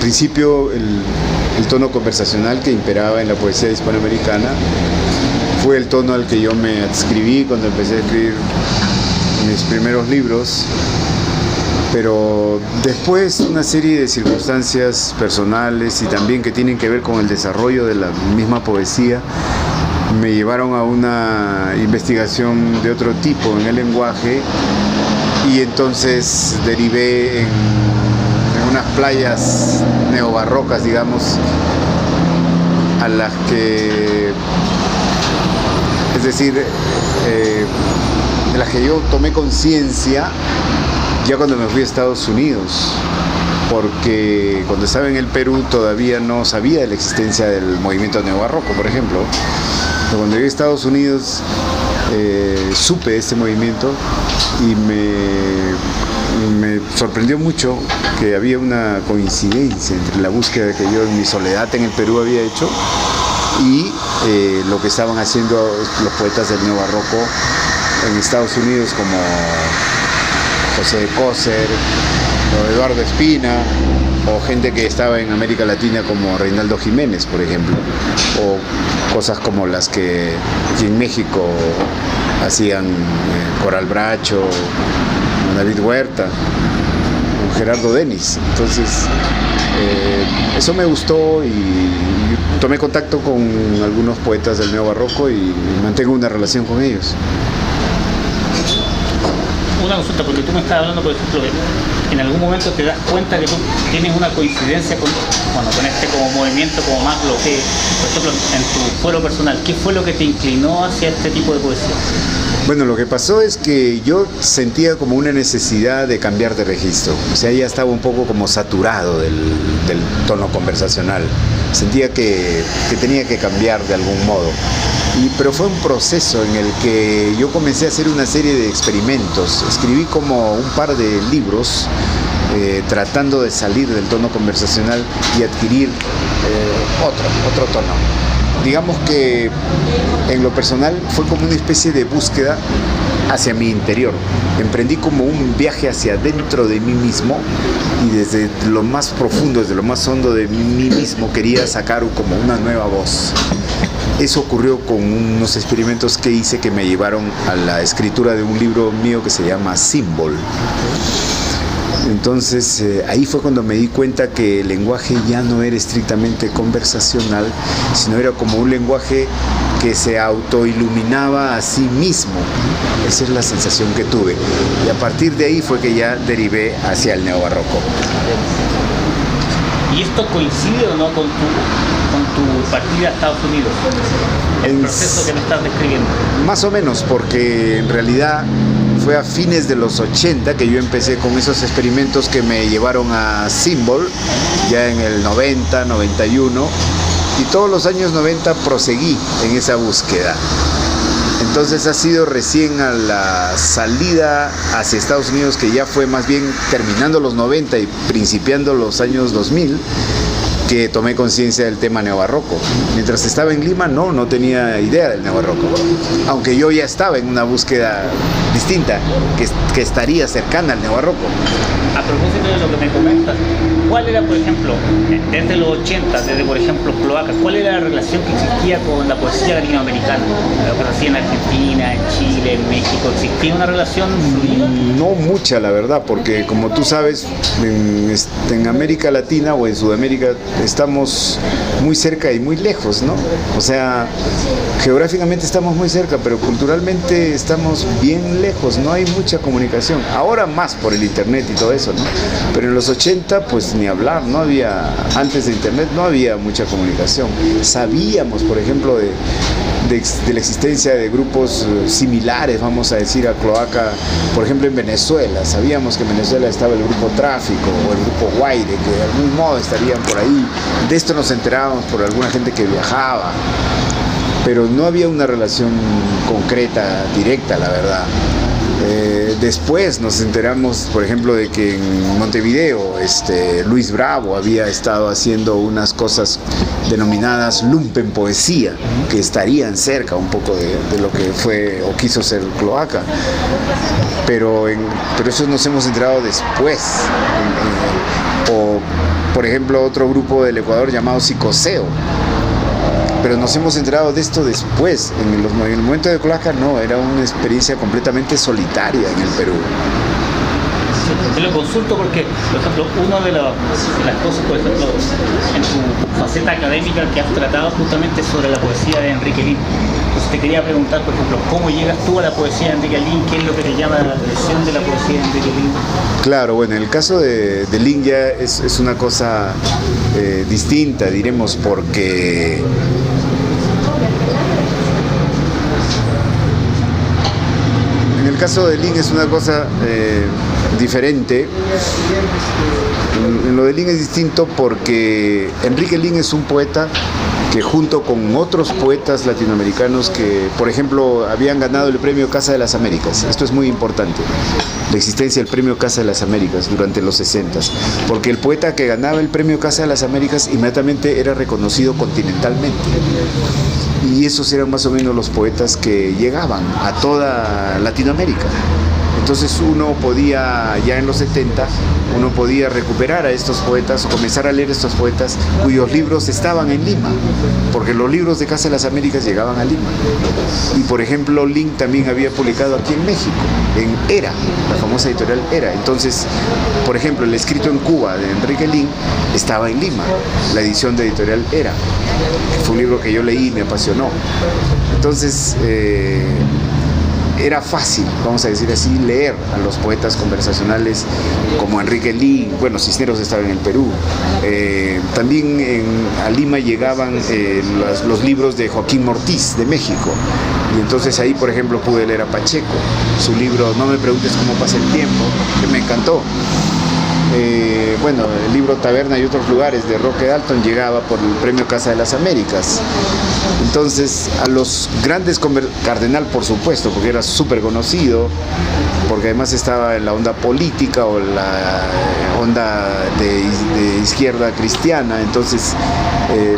principio el tono conversacional que imperaba en la poesía hispanoamericana fue el tono al que yo me adscribí cuando empecé a escribir mis primeros libros, pero después una serie de circunstancias personales y también que tienen que ver con el desarrollo de la misma poesía me llevaron a una investigación de otro tipo en el lenguaje, y entonces derivé en unas playas neobarrocas, digamos, a las que, es decir, de las que yo tomé conciencia ya cuando me fui a Estados Unidos, porque cuando estaba en el Perú todavía no sabía de la existencia del movimiento neobarroco, por ejemplo. Pero cuando llegué a Estados Unidos supe de este movimiento y me sorprendió mucho que había una coincidencia entre la búsqueda que yo en mi soledad en el Perú había hecho y lo que estaban haciendo los poetas del neobarroco en Estados Unidos, como José de Coser, o Eduardo Espina, o gente que estaba en América Latina como Reinaldo Jiménez, por ejemplo, o cosas como las que aquí en México hacían Coral Bracho, David Huerta, o Gerardo Denis. Entonces eso me gustó y tomé contacto con algunos poetas del neobarroco y mantengo una relación con ellos. Una consulta, porque tú me estás hablando, por ejemplo, que en algún momento te das cuenta que tú tienes una coincidencia con este como movimiento, como más lo que, por ejemplo, en tu fuero personal, ¿qué fue lo que te inclinó hacia este tipo de poesía? Bueno, lo que pasó es que yo sentía como una necesidad de cambiar de registro. O sea, ya estaba un poco como saturado del tono conversacional. Sentía que tenía que cambiar de algún modo. Pero fue un proceso en el que yo comencé a hacer una serie de experimentos. Escribí como un par de libros tratando de salir del tono conversacional y adquirir otro tono. Digamos que en lo personal fue como una especie de búsqueda hacia mi interior. Emprendí como un viaje hacia dentro de mí mismo y desde lo más profundo, desde lo más hondo de mí mismo quería sacar como una nueva voz. Eso ocurrió con unos experimentos que hice que me llevaron a la escritura de un libro mío que se llama Symbol. Entonces ahí fue cuando me di cuenta que el lenguaje ya no era estrictamente conversacional, sino era como un lenguaje que se autoiluminaba a sí mismo. Esa es la sensación que tuve. Y a partir de ahí fue que ya derivé hacia el neobarroco. ¿Y esto coincide o no con tu partida a Estados Unidos? El proceso que me estás describiendo. Más o menos, porque en realidad fue a fines de los 80 que yo empecé con esos experimentos que me llevaron a Symbol, ya en el 90, 91, y todos los años 90 proseguí en esa búsqueda. Entonces ha sido recién a la salida hacia Estados Unidos, que ya fue más bien terminando los 90 y principiando los años 2000, que tomé conciencia del tema neobarroco. Mientras estaba en Lima no tenía idea del neobarroco, aunque yo ya estaba en una búsqueda distinta que estaría cercana al neobarroco. A propósito de lo que me comentas, ¿cuál era, por ejemplo, desde los 80, desde por ejemplo Cloaca, cuál era la relación que existía con la poesía latinoamericana? Lo que se hacía en Argentina, en Chile, en México, ¿existía una relación fluida? No mucha, la verdad, porque como tú sabes, en América Latina o en Sudamérica estamos muy cerca y muy lejos, ¿no? O sea, geográficamente estamos muy cerca, pero culturalmente estamos bien lejos, no hay mucha comunicación. Ahora más por el internet y todo eso, ¿no? Pero en los 80, pues ni hablar, no había, antes de internet no había mucha comunicación. Sabíamos, por ejemplo, de la existencia de grupos similares, vamos a decir, a Cloaca, por ejemplo en Venezuela. Sabíamos que en Venezuela estaba el grupo Tráfico o el grupo Guaire, que de algún modo estarían por ahí. De esto nos enterábamos por alguna gente que viajaba, pero no había una relación concreta, directa, la verdad. Después nos enteramos, por ejemplo, de que en Montevideo Luis Bravo había estado haciendo unas cosas denominadas lumpen poesía, que estarían cerca un poco de lo que fue o quiso ser Cloaca. Pero eso nos hemos enterado después, por ejemplo, otro grupo del Ecuador llamado Psicoseo. Pero nos hemos enterado de esto después. En el momento de Cloaca no, era una experiencia completamente solitaria en el Perú. Te lo consulto porque, por ejemplo, una de las cosas, por ejemplo, en tu faceta académica que has tratado justamente sobre la poesía de Enrique Lihn. Entonces te quería preguntar, por ejemplo, ¿cómo llegas tú a la poesía de Enrique Lihn? ¿Qué es lo que te llama la atención de la poesía de Enrique Lihn? Claro, bueno, en el caso de Lihn ya es una cosa distinta, diremos, porque en el caso de Lihn es una cosa diferente. En lo de Lihn es distinto porque Enrique Lihn es un poeta que junto con otros poetas latinoamericanos que, por ejemplo, habían ganado el premio Casa de las Américas. Esto es muy importante, la existencia del premio Casa de las Américas durante los 60, porque el poeta que ganaba el premio Casa de las Américas inmediatamente era reconocido continentalmente. Y esos eran más o menos los poetas que llegaban a toda Latinoamérica. Entonces uno podía, ya en los 70, uno podía recuperar a estos poetas o comenzar a leer estos poetas cuyos libros estaban en Lima, porque los libros de Casa de las Américas llegaban a Lima. Y por ejemplo, Lihn también había publicado aquí en México, en Era, la famosa editorial Era. Entonces, por ejemplo, el escrito en Cuba de Enrique Lihn estaba en Lima, la edición de editorial Era, que fue un libro que yo leí y me apasionó. Entonces, era fácil, vamos a decir así, leer a los poetas conversacionales como Enrique Lihn. Bueno, Cisneros estaba en el Perú. También a Lima llegaban los libros de Joaquín Mortiz de México. Y entonces ahí, por ejemplo, pude leer a Pacheco, su libro No me preguntes cómo pasa el tiempo, que me encantó. Bueno, el libro Taberna y otros lugares de Roque Dalton llegaba por el premio Casa de las Américas. Entonces, a los grandes Cardenal, por supuesto, porque era súper conocido, porque además estaba en la onda política o la onda de izquierda cristiana. Entonces,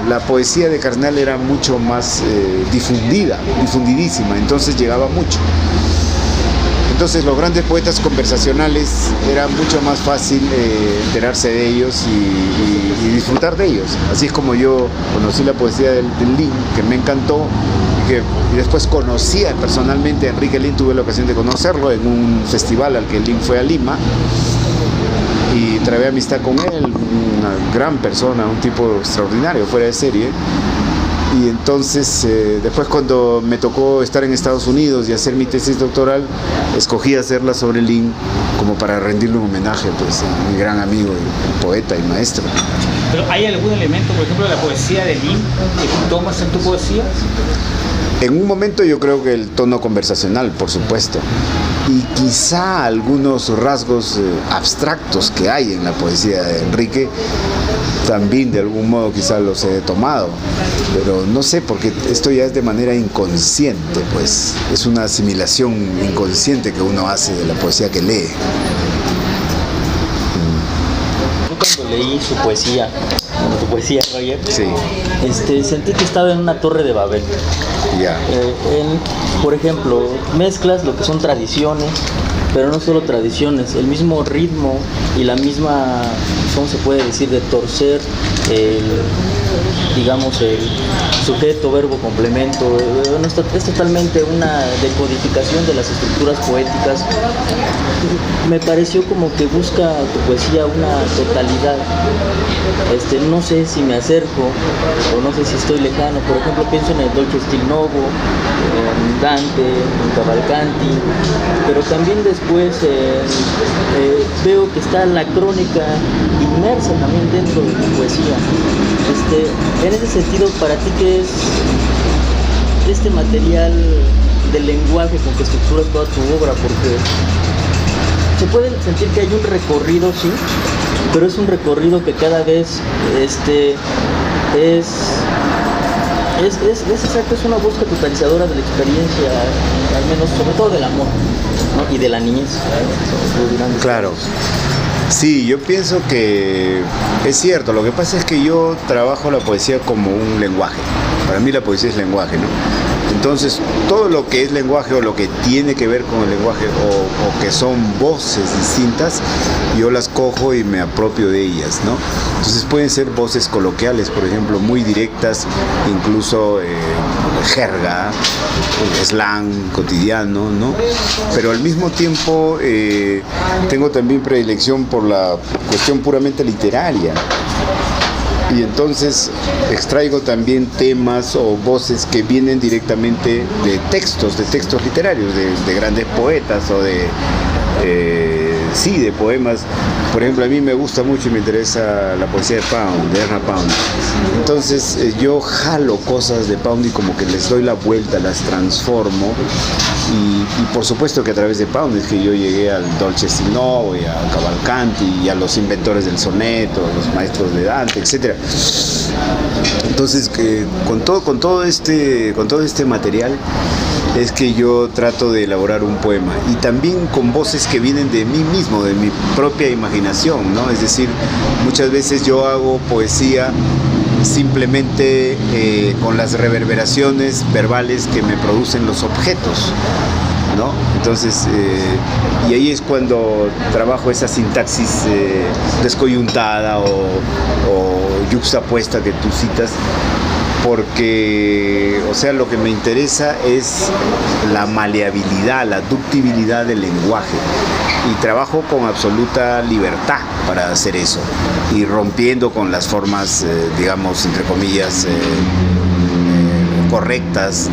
la poesía de Cardenal era mucho más difundidísima, entonces llegaba mucho. Entonces los grandes poetas conversacionales era mucho más fácil enterarse de ellos y disfrutar de ellos. Así es como yo conocí la poesía del Lihn, que me encantó, y después conocía personalmente a Enrique Lihn, tuve la ocasión de conocerlo en un festival al que Lihn fue a Lima, y trabé amistad con él, una gran persona, un tipo extraordinario, fuera de serie. Y entonces, después cuando me tocó estar en Estados Unidos y hacer mi tesis doctoral, escogí hacerla sobre Lihn como para rendirle un homenaje, pues, a mi gran amigo, poeta y maestro. ¿Pero hay algún elemento, por ejemplo, de la poesía de Lihn que tú tomas en tu poesía? En un momento yo creo que el tono conversacional, por supuesto, y quizá algunos rasgos abstractos que hay en la poesía de Enrique, también de algún modo quizá los he tomado, pero no sé, porque esto ya es de manera inconsciente, pues es una asimilación inconsciente que uno hace de la poesía que lee. Yo cuando leí su poesía, tu poesía, Roger, Sí. Sentí que estaba en una torre de Babel. Ya. Por ejemplo, mezclas lo que son tradiciones, pero no solo tradiciones, el mismo ritmo y la misma, ¿cómo se puede decir?, de torcer digamos, el sujeto, verbo, complemento. Es totalmente una decodificación de las estructuras poéticas. Me pareció como que busca tu poesía una totalidad. No sé si me acerco o no sé si estoy lejano. Por ejemplo, pienso en el Dolce Stil Novo, en Dante, en Cavalcanti, pero también después veo que está la crónica inmersa también dentro de tu poesía. En ese sentido, para ti, ¿qué es este material del lenguaje con que estructuras toda tu obra? Porque se puede sentir que hay un recorrido, sí, pero es un recorrido que cada vez es exacto, es una búsqueda totalizadora de la experiencia, al menos, sobre todo del amor, ¿no? Y de la niñez. Claro. Sí, yo pienso que es cierto. Lo que pasa es que yo trabajo la poesía como un lenguaje. Para mí la poesía es lenguaje, ¿no? Entonces, todo lo que es lenguaje o lo que tiene que ver con el lenguaje o que son voces distintas, yo las cojo y me apropio de ellas, ¿no? Entonces pueden ser voces coloquiales, por ejemplo, muy directas, incluso jerga, slang cotidiano, ¿no? Pero al mismo tiempo tengo también predilección por la cuestión puramente literaria. Y entonces extraigo también temas o voces que vienen directamente de textos literarios, de grandes poetas o de poemas. Por ejemplo, a mí me gusta mucho y me interesa la poesía de Pound, de Ezra Pound. Entonces yo jalo cosas de Pound y como que les doy la vuelta, las transformo. Y por supuesto que a través de Pound es que yo llegué al Dolce Stil Novo y a Cavalcanti y a los inventores del soneto, a los maestros de Dante, etc. Entonces con todo este material es que yo trato de elaborar un poema, y también con voces que vienen de mí mismo, de mi propia imaginación, ¿no? Es decir, muchas veces yo hago poesía simplemente con las reverberaciones verbales que me producen los objetos, ¿no? Entonces, y ahí es cuando trabajo esa sintaxis descoyuntada o yuxtapuesta que tú citas, porque, o sea, lo que me interesa es la maleabilidad, la ductibilidad del lenguaje, y trabajo con absoluta libertad para hacer eso, y rompiendo con las formas, digamos, entre comillas, correctas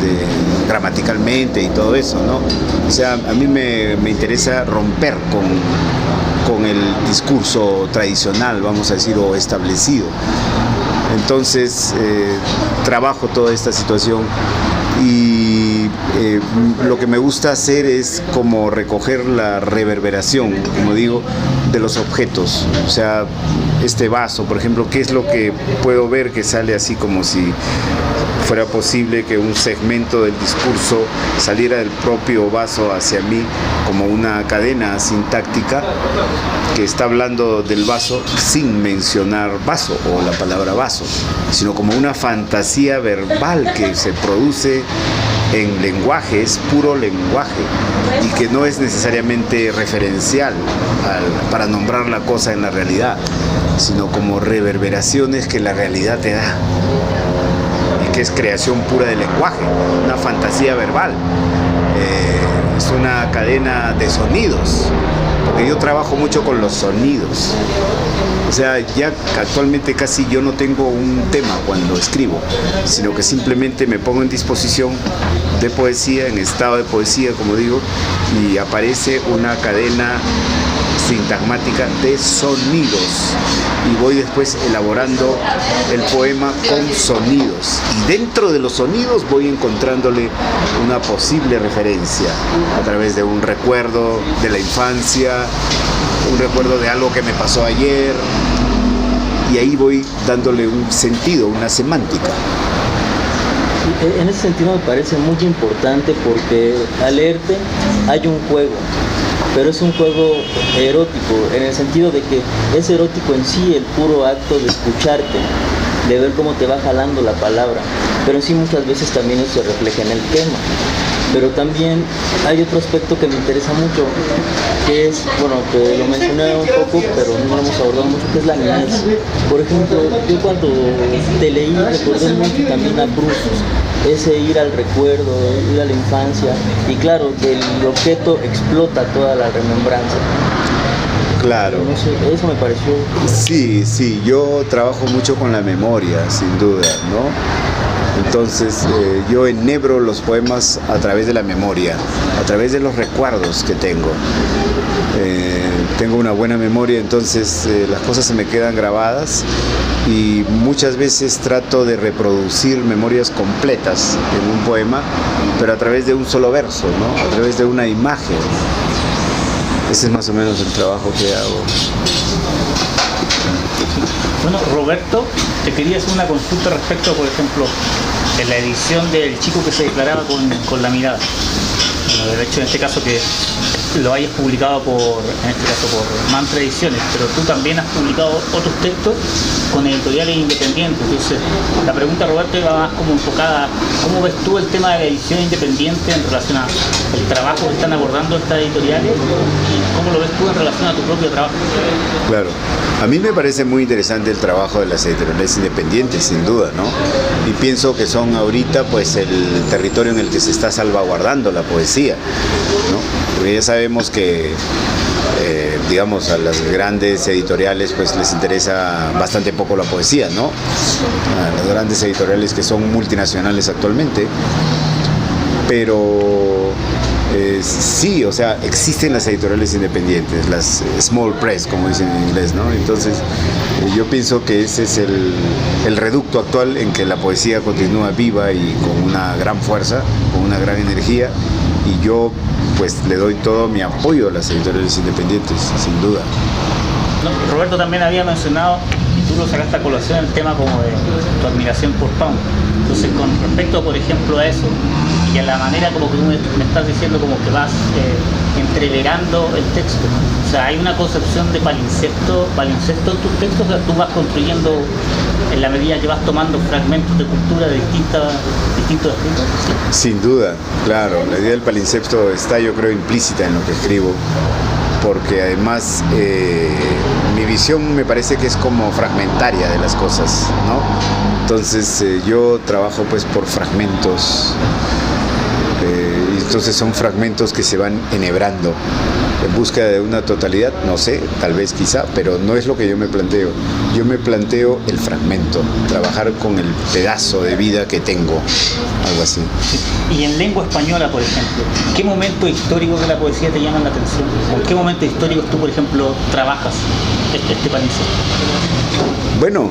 gramaticalmente y todo eso, ¿no? O sea, a mí me interesa romper con el discurso tradicional, vamos a decir, o establecido. Entonces trabajo toda esta situación, y lo que me gusta hacer es como recoger la reverberación, como digo, de los objetos. O sea, este vaso, por ejemplo, ¿qué es lo que puedo ver que sale así como si fuera posible que un segmento del discurso saliera del propio vaso hacia mí, como una cadena sintáctica que está hablando del vaso sin mencionar vaso o la palabra vaso, sino como una fantasía verbal que se produce en lenguaje, es puro lenguaje, y que no es necesariamente referencial para nombrar la cosa en la realidad, sino como reverberaciones que la realidad te da, y que es creación pura del lenguaje, una fantasía verbal. Es una cadena de sonidos, porque yo trabajo mucho con los sonidos. O sea, ya actualmente casi yo no tengo un tema cuando escribo, sino que simplemente me pongo en disposición de poesía, en estado de poesía, como digo, y aparece una cadena sintagmática de sonidos, y voy después elaborando el poema con sonidos, y dentro de los sonidos voy encontrándole una posible referencia a través de un recuerdo de la infancia, un recuerdo de algo que me pasó ayer, y ahí voy dándole un sentido, una semántica. En ese sentido me parece muy importante, porque al leerte hay un juego, pero es un juego erótico, en el sentido de que es erótico en sí el puro acto de escucharte, de ver cómo te va jalando la palabra, pero en sí muchas veces también eso se refleja en el tema. Pero también hay otro aspecto que me interesa mucho, que es, bueno, que lo mencioné un poco, pero no lo hemos abordado mucho, que es la niñez. Por ejemplo, yo cuando te leí recordé mucho también a Proust, ese ir al recuerdo, ir a la infancia, y claro, que el objeto explota toda la remembranza. Claro. No sé, eso me pareció... Sí, yo trabajo mucho con la memoria, sin duda, ¿no? Entonces yo enhebro los poemas a través de la memoria, a través de los recuerdos que tengo. Tengo una buena memoria, entonces las cosas se me quedan grabadas, y muchas veces trato de reproducir memorias completas en un poema, pero a través de un solo verso, ¿no? A través de una imagen. Ese es más o menos el trabajo que hago. Bueno, Roberto, te quería hacer una consulta respecto, por ejemplo, de la edición del chico que se declaraba con la mirada. Bueno, de hecho, en este caso que lo hayas publicado en este caso por Mantra Ediciones, pero tú también has publicado otros textos con editoriales independientes. Entonces, la pregunta, Roberto, iba más como enfocada: ¿cómo ves tú el tema de la edición independiente en relación al trabajo que están abordando estas editoriales? ¿Y cómo lo ves tú en relación a tu propio trabajo? Claro, a mí me parece muy interesante el trabajo de las editoriales independientes, sin duda, ¿no? Y pienso que son ahorita pues el territorio en el que se está salvaguardando la poesía, ¿no? Porque ya sabemos que digamos, a las grandes editoriales pues les interesa bastante poco la poesía, ¿no? A las grandes editoriales que son multinacionales actualmente, pero sí, o sea, existen las editoriales independientes, las small press, como dicen en inglés, ¿no? Entonces, yo pienso que ese es el reducto actual en que la poesía continúa viva y con una gran fuerza, con una gran energía, y yo pues le doy todo mi apoyo a las editoriales independientes, sin duda. No, Roberto también había mencionado, y tú lo sacaste a colación, el tema como de tu admiración por Pound. Entonces, con respecto, por ejemplo, a eso, y a la manera como que tú me estás diciendo, como que vas entreverando el texto, o sea, hay una concepción de palimpsesto en tus textos, o sea, tú vas construyendo en la medida que vas tomando fragmentos de cultura de distintos escritos. Sin duda, claro, la idea del palimpsesto está, yo creo, implícita en lo que escribo, porque además mi visión me parece que es como fragmentaria de las cosas, ¿no? Entonces yo trabajo pues por fragmentos, y entonces son fragmentos que se van enhebrando en búsqueda de una totalidad, no sé, tal vez quizá, pero no es lo que yo me planteo. Yo me planteo el fragmento, trabajar con el pedazo de vida que tengo, algo así. Y en lengua española, por ejemplo, ¿qué momento histórico de la poesía te llama la atención? ¿O en qué momento histórico tú, por ejemplo, trabajas este palimpsesto? Bueno,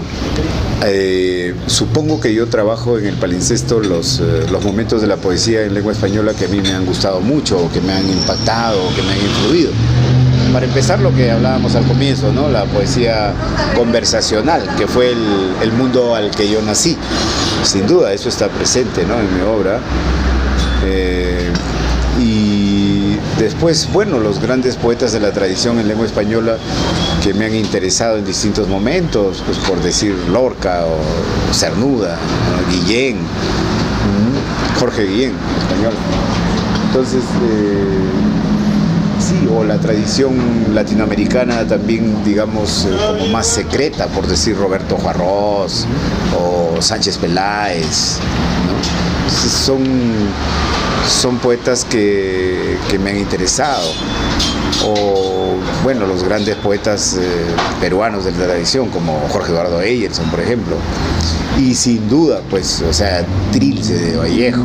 supongo que yo trabajo en el palincesto los momentos de la poesía en lengua española que a mí me han gustado mucho, o que me han impactado, o que me han influido. Para empezar, lo que hablábamos al comienzo, ¿no? La poesía conversacional, que fue el mundo al que yo nací. Sin duda, eso está presente, ¿no? En mi obra. Y después, bueno, los grandes poetas de la tradición en lengua española que me han interesado en distintos momentos, pues por decir Lorca o Cernuda, ¿no? Guillén, Jorge Guillén, español. Entonces, sí, o la tradición latinoamericana también, digamos, como más secreta, por decir Roberto Juarros o Sánchez Peláez, ¿no? Entonces son poetas que me han interesado, o bueno, los grandes poetas peruanos de la tradición, como Jorge Eduardo Eyerson, por ejemplo, y sin duda, pues, o sea, Trilce de Vallejo.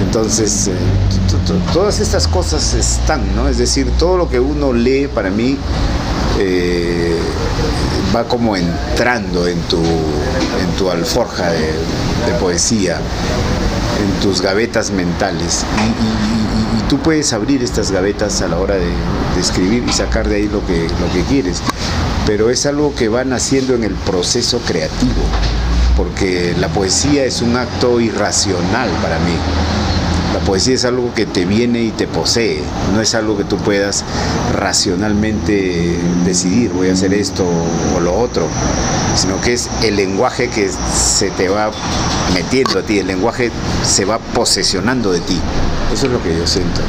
Entonces, todas estas cosas están, ¿no? Es decir, todo lo que uno lee, para mí, va como entrando en tu alforja de poesía, en tus gavetas mentales, y tú puedes abrir estas gavetas a la hora de escribir y sacar de ahí lo que quieres, pero es algo que va naciendo en el proceso creativo, porque la poesía es un acto irracional para mí. La poesía es algo que te viene y te posee, no es algo que tú puedas racionalmente decidir, voy a hacer esto o lo otro, sino que es el lenguaje que se te va metiendo a ti, el lenguaje se va posesionando de ti. Eso es lo que yo siento.